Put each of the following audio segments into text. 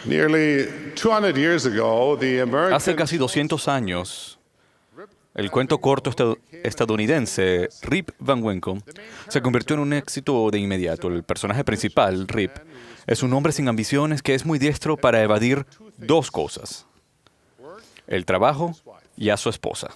Nearly 200 years ago, the Hace American casi 200 años, el cuento corto estadounidense Rip Van Winkle se convirtió en un éxito de inmediato. El personaje principal, Rip, es un hombre sin ambiciones que es muy diestro para evadir dos cosas: el trabajo y a su esposa.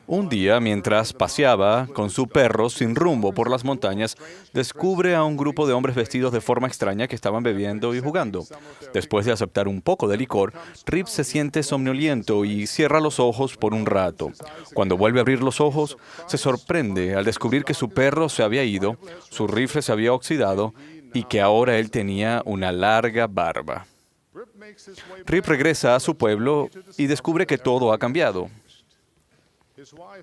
Un día, mientras paseaba con su perro sin rumbo por las montañas, descubre a un grupo de hombres vestidos de forma extraña que estaban bebiendo y jugando. Después de aceptar un poco de licor, Rip se siente somnoliento y cierra los ojos por un rato. Cuando vuelve a abrir los ojos, se sorprende al descubrir que su perro se había ido, su rifle se había oxidado y que ahora él tenía una larga barba. Rip regresa a su pueblo y descubre que todo ha cambiado.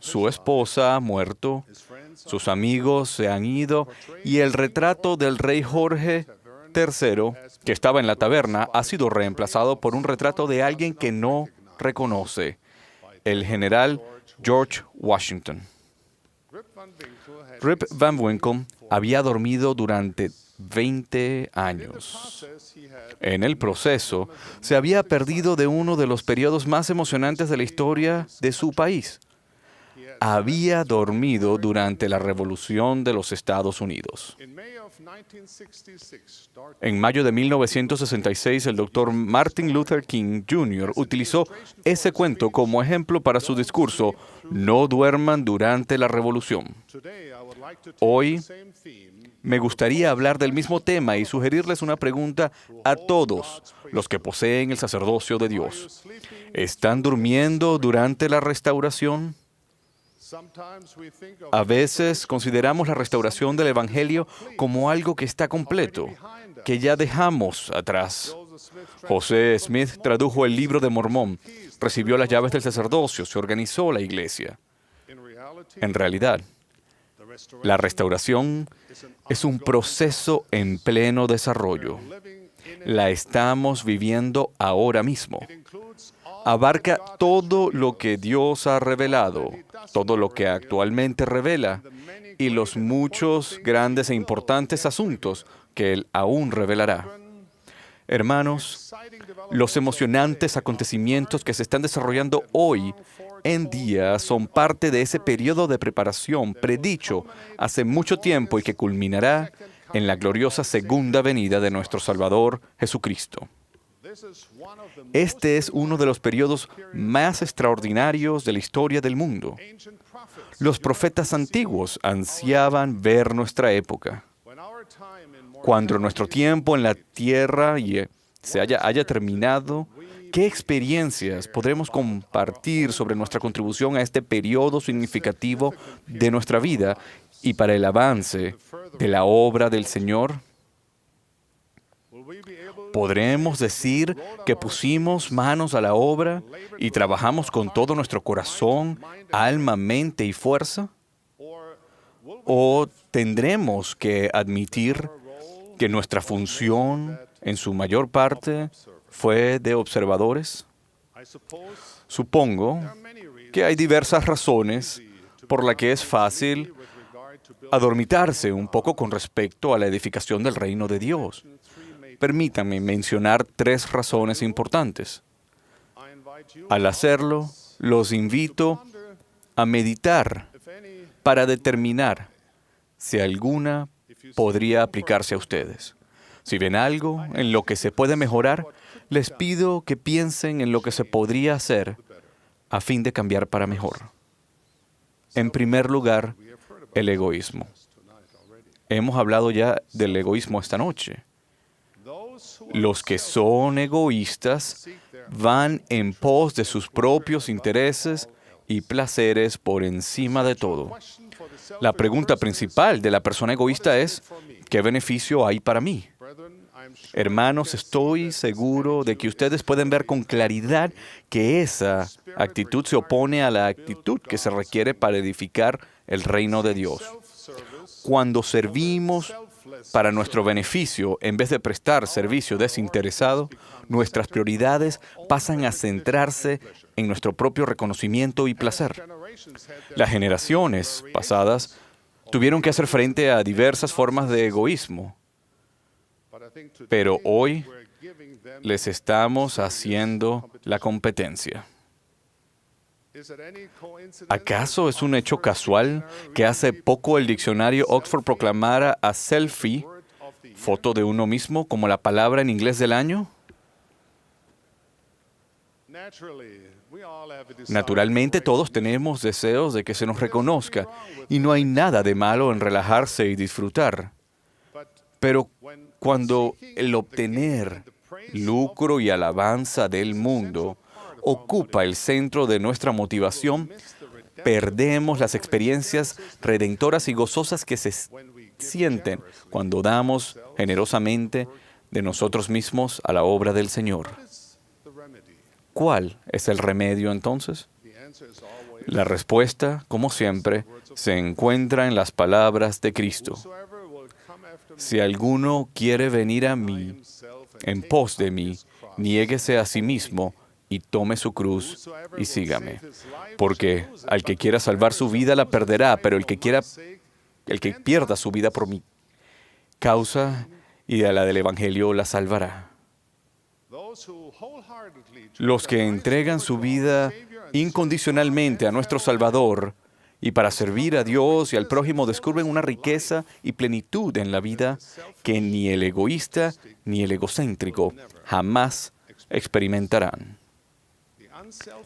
Su esposa ha muerto, sus amigos se han ido y el retrato del rey Jorge III, que estaba en la taberna, ha sido reemplazado por un retrato de alguien que no reconoce, el general George Washington. Rip Van Winkle había dormido durante 20 años. En el proceso, se había perdido de uno de los periodos más emocionantes de la historia de su país. Había dormido durante la Revolución de los Estados Unidos. En mayo de 1966, el doctor Martin Luther King Jr. utilizó ese cuento como ejemplo para su discurso "No duerman durante la Revolución". Hoy, me gustaría hablar del mismo tema y sugerirles una pregunta a todos los que poseen el sacerdocio de Dios. ¿Están durmiendo durante la restauración? A veces consideramos la restauración del Evangelio como algo que está completo, que ya dejamos atrás. José Smith tradujo el Libro de Mormón, recibió las llaves del sacerdocio, se organizó la iglesia. En realidad, la restauración es un proceso en pleno desarrollo. La estamos viviendo ahora mismo. Abarca todo lo que Dios ha revelado, todo lo que actualmente revela y los muchos grandes e importantes asuntos que Él aún revelará. Hermanos, los emocionantes acontecimientos que se están desarrollando hoy en día son parte de ese periodo de preparación predicho hace mucho tiempo y que culminará en la gloriosa segunda venida de nuestro Salvador Jesucristo. Este es uno de los periodos más extraordinarios de la historia del mundo. Los profetas antiguos ansiaban ver nuestra época. Cuando nuestro tiempo en la tierra haya terminado, ¿qué experiencias podremos compartir sobre nuestra contribución a este periodo significativo de nuestra vida y para el avance de la obra del Señor? ¿Podremos decir que pusimos manos a la obra y trabajamos con todo nuestro corazón, alma, mente y fuerza? ¿O tendremos que admitir que nuestra función, en su mayor parte, fue de observadores? Supongo que hay diversas razones por las que es fácil adormitarse un poco con respecto a la edificación del reino de Dios. Permítanme mencionar 3 razones importantes. Al hacerlo, los invito a meditar para determinar si alguna podría aplicarse a ustedes. Si ven algo en lo que se puede mejorar, les pido que piensen en lo que se podría hacer a fin de cambiar para mejor. En primer lugar, el egoísmo. Hemos hablado ya del egoísmo esta noche. Los que son egoístas van en pos de sus propios intereses y placeres por encima de todo. La pregunta principal de la persona egoísta es: ¿qué beneficio hay para mí? Hermanos, estoy seguro de que ustedes pueden ver con claridad que esa actitud se opone a la actitud que se requiere para edificar el reino de Dios. Cuando servimos para nuestro beneficio, en vez de prestar servicio desinteresado, nuestras prioridades pasan a centrarse en nuestro propio reconocimiento y placer. Las generaciones pasadas tuvieron que hacer frente a diversas formas de egoísmo. Pero hoy les estamos haciendo la competencia. ¿Acaso es un hecho casual que hace poco el diccionario Oxford proclamara a selfie, foto de uno mismo, como la palabra en inglés del año? Naturalmente todos tenemos deseos de que se nos reconozca y no hay nada de malo en relajarse y disfrutar. Pero cuando el obtener lucro y alabanza del mundo ocupa el centro de nuestra motivación, perdemos las experiencias redentoras y gozosas que se sienten cuando damos generosamente de nosotros mismos a la obra del Señor. ¿Cuál es el remedio entonces? La respuesta, como siempre, se encuentra en las palabras de Cristo. Si alguno quiere venir a mí, en pos de mí, niéguese a sí mismo y tome su cruz y sígame. Porque al que quiera salvar su vida la perderá, pero el que pierda su vida por mi causa y a la del Evangelio la salvará. Los que entregan su vida incondicionalmente a nuestro Salvador y para servir a Dios y al prójimo descubren una riqueza y plenitud en la vida que ni el egoísta ni el egocéntrico jamás experimentarán.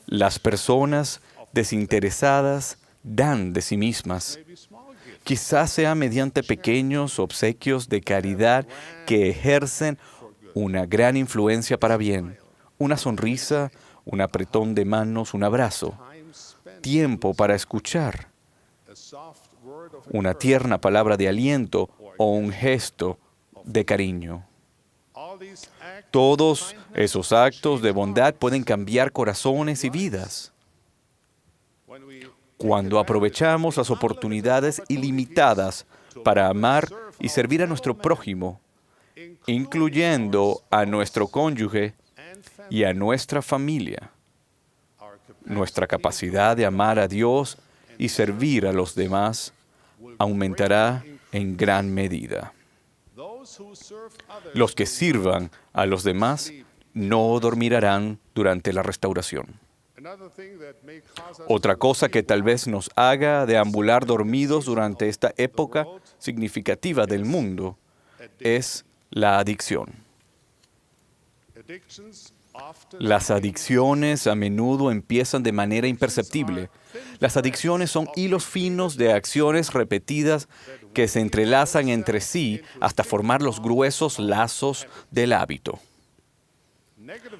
Las personas desinteresadas dan de sí mismas. Quizás sea mediante pequeños obsequios de caridad que ejercen una gran influencia para bien. Una sonrisa, un apretón de manos, un abrazo. Tiempo para escuchar. Una tierna palabra de aliento o un gesto de cariño. Todos esos actos de bondad pueden cambiar corazones y vidas. Cuando aprovechamos las oportunidades ilimitadas para amar y servir a nuestro prójimo, incluyendo a nuestro cónyuge y a nuestra familia, nuestra capacidad de amar a Dios y servir a los demás aumentará en gran medida. Los que sirvan a los demás no dormirán durante la restauración. Otra cosa que tal vez nos haga deambular dormidos durante esta época significativa del mundo es la adicción. Las adicciones a menudo empiezan de manera imperceptible. Las adicciones son hilos finos de acciones repetidas que se entrelazan entre sí hasta formar los gruesos lazos del hábito.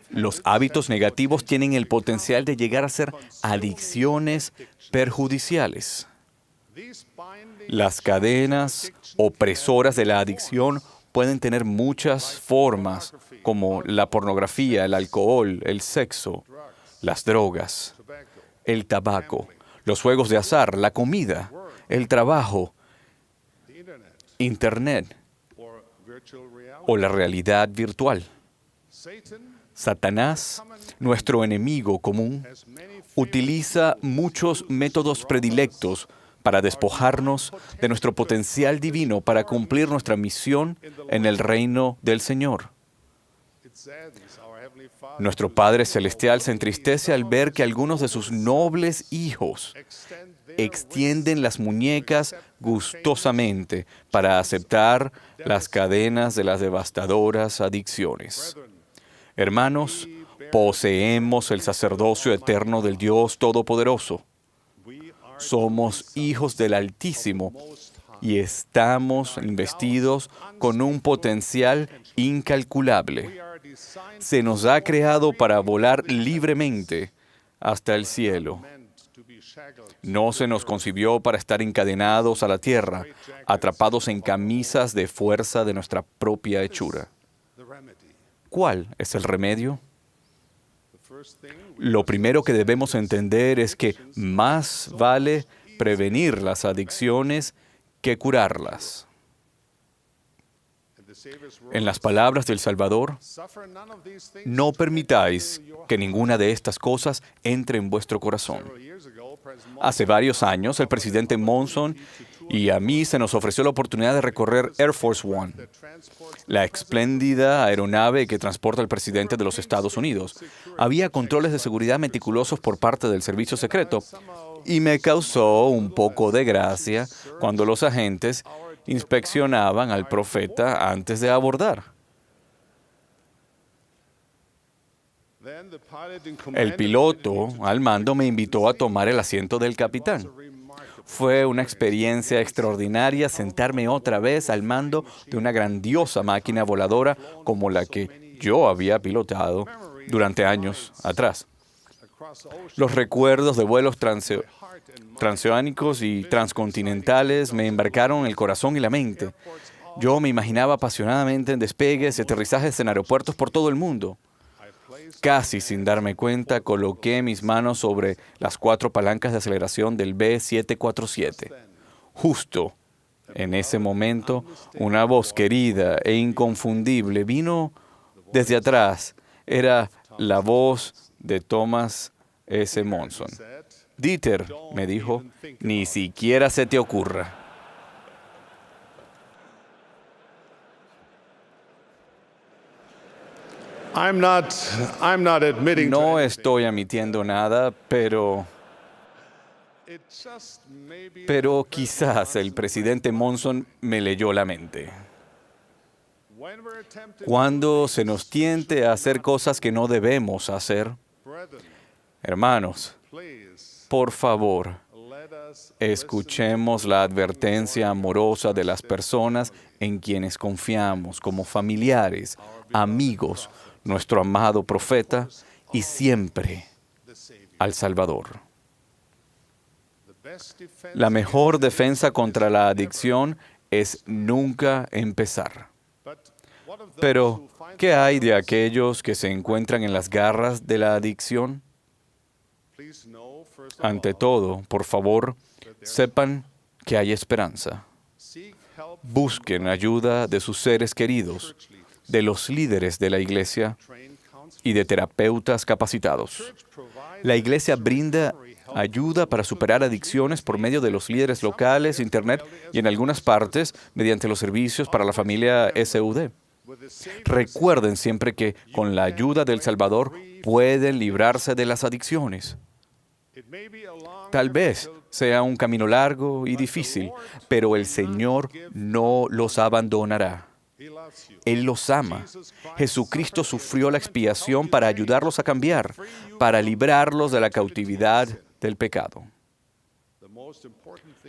Los hábitos negativos tienen el potencial de llegar a ser adicciones perjudiciales. Las cadenas opresoras de la adicción pueden tener muchas formas, como la pornografía, el alcohol, el sexo, las drogas, el tabaco, los juegos de azar, la comida, el trabajo, Internet o la realidad virtual. Satanás, nuestro enemigo común, utiliza muchos métodos predilectos para despojarnos de nuestro potencial divino para cumplir nuestra misión en el reino del Señor. Nuestro Padre Celestial se entristece al ver que algunos de sus nobles hijos extienden las muñecas gustosamente para aceptar las cadenas de las devastadoras adicciones. Hermanos, poseemos el sacerdocio eterno del Dios Todopoderoso. Somos hijos del Altísimo y estamos investidos con un potencial incalculable. Se nos ha creado para volar libremente hasta el cielo. No se nos concibió para estar encadenados a la tierra, atrapados en camisas de fuerza de nuestra propia hechura. ¿Cuál es el remedio? Lo primero que debemos entender es que más vale prevenir las adicciones que curarlas. En las palabras del Salvador, no permitáis que ninguna de estas cosas entre en vuestro corazón. Hace varios años, el presidente Monson y a mí se nos ofreció la oportunidad de recorrer Air Force One, la espléndida aeronave que transporta al presidente de los Estados Unidos. Había controles de seguridad meticulosos por parte del servicio secreto y me causó un poco de gracia cuando los agentes inspeccionaban al profeta antes de abordar. El piloto al mando me invitó a tomar el asiento del capitán. Fue una experiencia extraordinaria sentarme otra vez al mando de una grandiosa máquina voladora como la que yo había pilotado durante años atrás. Los recuerdos de vuelos transoceánicos y transcontinentales me embarcaron el corazón y la mente. Yo me imaginaba apasionadamente en despegues y aterrizajes en aeropuertos por todo el mundo. Casi sin darme cuenta, coloqué mis manos sobre las 4 palancas de aceleración del B-747. Justo en ese momento, una voz querida e inconfundible vino desde atrás. Era la voz de Thomas S. Monson. Dieter, me dijo, ni siquiera se te ocurra. No estoy admitiendo nada, pero quizás el presidente Monson me leyó la mente. Cuando se nos tiente a hacer cosas que no debemos hacer, hermanos, por favor, escuchemos la advertencia amorosa de las personas en quienes confiamos como familiares, amigos, nuestro amado profeta y siempre al Salvador. La mejor defensa contra la adicción es nunca empezar. Pero, ¿qué hay de aquellos que se encuentran en las garras de la adicción? Ante todo, por favor, sepan que hay esperanza. Busquen ayuda de sus seres queridos, de los líderes de la iglesia y de terapeutas capacitados. La iglesia brinda ayuda para superar adicciones por medio de los líderes locales, internet y en algunas partes mediante los servicios para la familia SUD. Recuerden siempre que con la ayuda del Salvador pueden librarse de las adicciones. Tal vez sea un camino largo y difícil, pero el Señor no los abandonará. Él los ama. Jesucristo sufrió la expiación para ayudarlos a cambiar, para librarlos de la cautividad del pecado.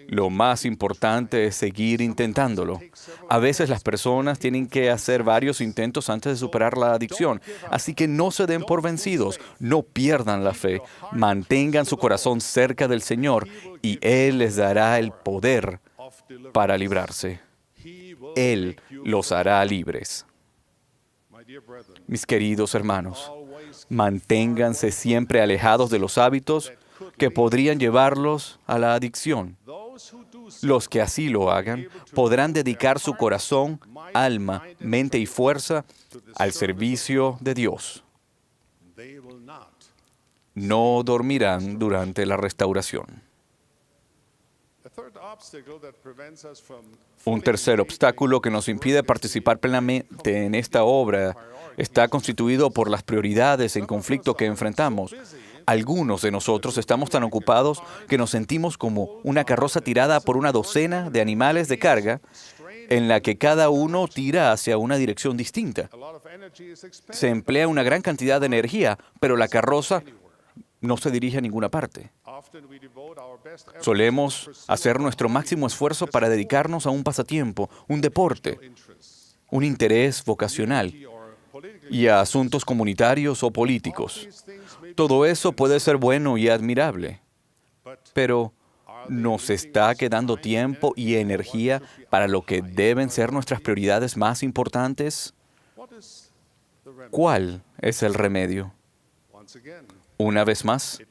Lo más importante es seguir intentándolo. A veces las personas tienen que hacer varios intentos antes de superar la adicción, así que no se den por vencidos, no pierdan la fe, mantengan su corazón cerca del Señor y Él les dará el poder para librarse. Él los hará libres. Mis queridos hermanos, manténganse siempre alejados de los hábitos que podrían llevarlos a la adicción. Los que así lo hagan podrán dedicar su corazón, alma, mente y fuerza al servicio de Dios. No dormirán durante la restauración. Un tercer obstáculo que nos impide participar plenamente en esta obra está constituido por las prioridades en conflicto que enfrentamos. Algunos de nosotros estamos tan ocupados que nos sentimos como una carroza tirada por una docena de animales de carga en la que cada uno tira hacia una dirección distinta. Se emplea una gran cantidad de energía, pero la carroza no se dirige a ninguna parte. Solemos hacer nuestro máximo esfuerzo para dedicarnos a un pasatiempo, un deporte, un interés vocacional y a asuntos comunitarios o políticos. Todo eso puede ser bueno y admirable, pero ¿nos está quedando tiempo y energía para lo que deben ser nuestras prioridades más importantes? ¿Cuál es el remedio? Una vez más,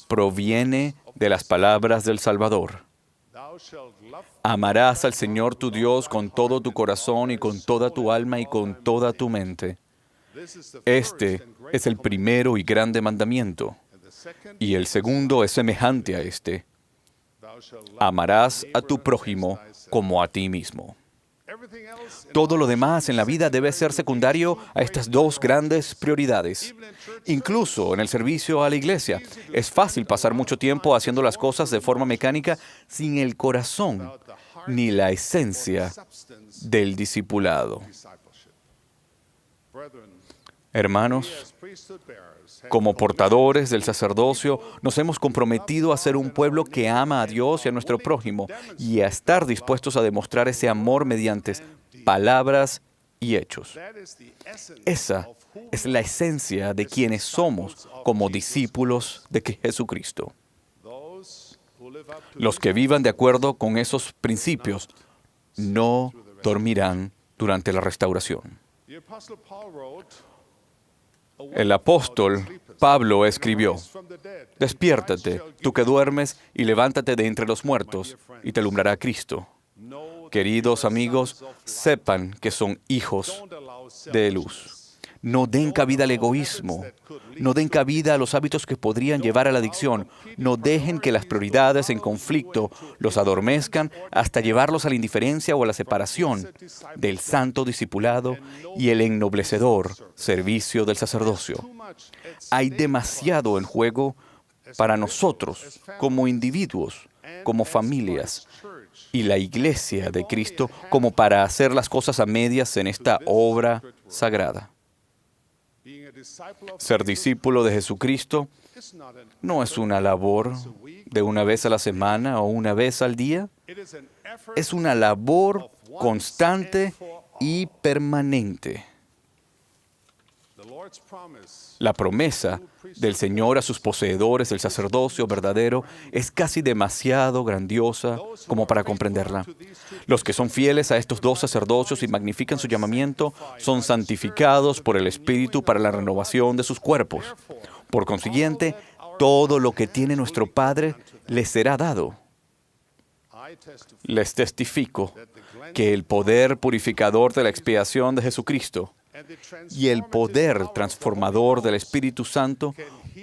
proviene de las palabras del Salvador. Amarás al Señor tu Dios con todo tu corazón y con toda tu alma y con toda tu mente. Este es el primero y grande mandamiento. Y el segundo es semejante a este. Amarás a tu prójimo como a ti mismo. Todo lo demás en la vida debe ser secundario a estas dos grandes prioridades. Incluso en el servicio a la iglesia, es fácil pasar mucho tiempo haciendo las cosas de forma mecánica sin el corazón ni la esencia del discipulado. Hermanos, como portadores del sacerdocio, nos hemos comprometido a ser un pueblo que ama a Dios y a nuestro prójimo y a estar dispuestos a demostrar ese amor mediante palabras y hechos. Esa es la esencia de quienes somos como discípulos de Jesucristo. Los que vivan de acuerdo con esos principios no dormirán durante la restauración. El apóstol Pablo escribió: Despiértate, tú que duermes, y levántate de entre los muertos, y te alumbrará Cristo. Queridos amigos, sepan que son hijos de luz. No den cabida al egoísmo. No den cabida a los hábitos que podrían llevar a la adicción. No dejen que las prioridades en conflicto los adormezcan hasta llevarlos a la indiferencia o a la separación del santo discipulado y el ennoblecedor servicio del sacerdocio. Hay demasiado en juego para nosotros como individuos, como familias, y la Iglesia de Cristo como para hacer las cosas a medias en esta obra sagrada. Ser discípulo de Jesucristo no es una labor de una vez a la semana o una vez al día. Es una labor constante y permanente. La promesa del Señor a sus poseedores del sacerdocio verdadero es casi demasiado grandiosa como para comprenderla. Los que son fieles a estos dos sacerdocios y magnifican su llamamiento son santificados por el Espíritu para la renovación de sus cuerpos. Por consiguiente, todo lo que tiene nuestro Padre les será dado. Les testifico que el poder purificador de la expiación de Jesucristo y el poder transformador del Espíritu Santo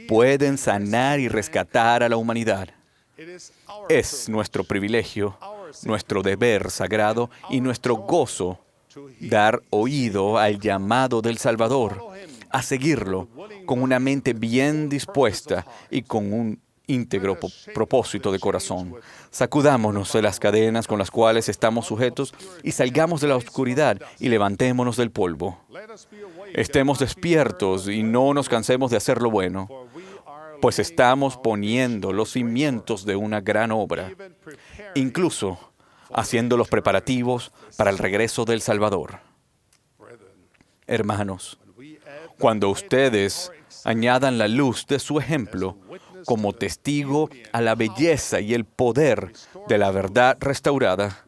pueden sanar y rescatar a la humanidad. Es nuestro privilegio, nuestro deber sagrado y nuestro gozo dar oído al llamado del Salvador, a seguirlo con una mente bien dispuesta y con un íntegro propósito de corazón. Sacudámonos de las cadenas con las cuales estamos sujetos y salgamos de la oscuridad y levantémonos del polvo. Estemos despiertos y no nos cansemos de hacer lo bueno, pues estamos poniendo los cimientos de una gran obra, incluso haciendo los preparativos para el regreso del Salvador. Hermanos, cuando ustedes añadan la luz de su ejemplo como testigo a la belleza y el poder de la verdad restaurada,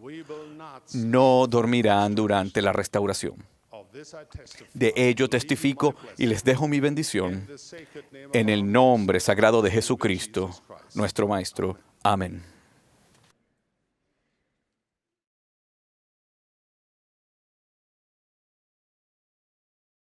no dormirán durante la restauración. De ello testifico y les dejo mi bendición en el nombre sagrado de Jesucristo, nuestro Maestro. Amén.